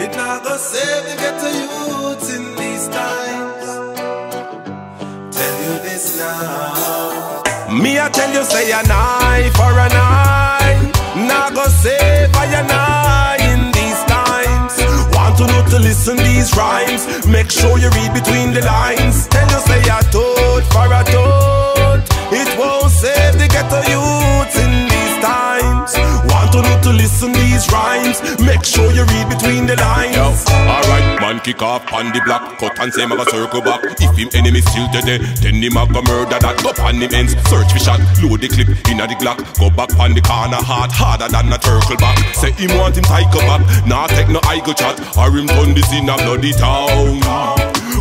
It not go save the ghetto youths in these times. Tell you this now. Me I tell you say an eye for an eye. Not go save I an eye in these times. Want to know to listen these rhymes. Make sure you read between the lines. Tell you say a toad for a toad. It won't save the ghetto youths in these times. Want to know to listen these rhymes. Make sure you read between the lines. Yo, alright, man kick off on the block. Cut and say maga circle back. If him enemy still dead, then him a go murder that. Go on him ends, search for shot. Load the clip inna the glock. Go back on the corner hard, harder than a turtle back. Say him want him tight go back. Nah take no eye go chat. Or him done this in a bloody town.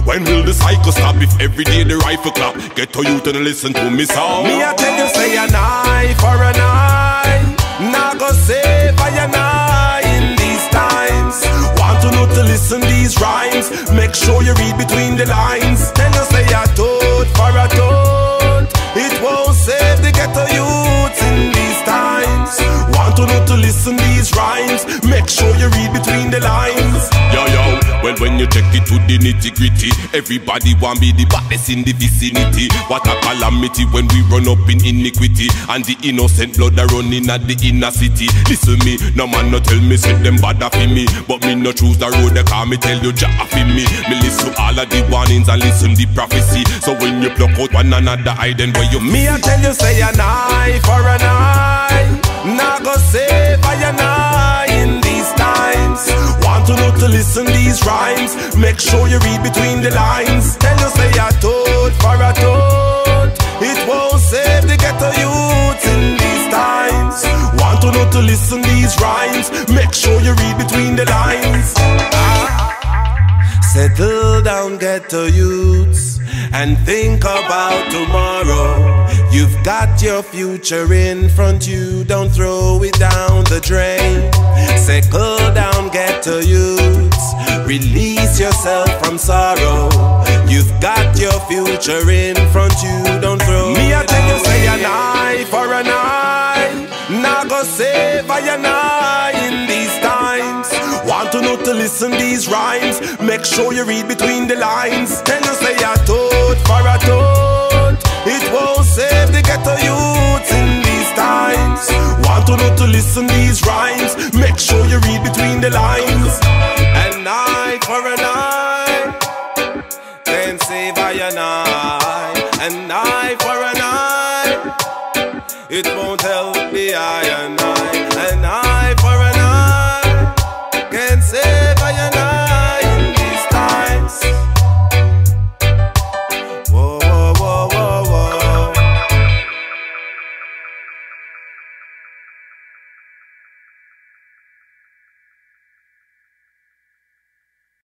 When will the cycle stop if every day the rifle clap? Get to you to listen to me sound. Me I tell you say an eye for an eye. Nah go save I an eye in these times. Want to know to listen these rhymes. Make sure you read between the lines. Tell you say a toad for a toad. It won't save the ghetto youths in these times. Want to know to listen these rhymes. Make sure you read between the lines. Yo yo, well when you check it to the nitty gritty, everybody want be the baddest in the vicinity. What a calamity when we run up in iniquity, and the innocent blood are running at the inner city. Listen me, no man no tell me say them bad for me, but me no choose the road they call me tell you jah for me. Me listen all of the warnings and listen the prophecy. So when you pluck out one another eye, then where you me I tell you say an eye for an eye. Nah go save I an eye in these times. Want to know to listen these rhymes. Make sure you read between the lines. Tell you say a toad for a toad. It won't save the ghetto youths in these times. Want to know to listen these rhymes. Make sure you read between the lines. Settle down ghetto youths and think about tomorrow. You've got your future in front you, don't throw it down the drain. Settle down ghetto youths, release yourself from sorrow. You've got your future in front you, don't throw me it down. Me I tell you say an eye for an eye. Now go save I an eye in these times. Want to know to listen these rhymes. Make sure you read between the lines. Tell you say a toad for a toad. It won't save the ghetto youths in these times. Want to know to listen these rhymes. Make sure you read between the lines.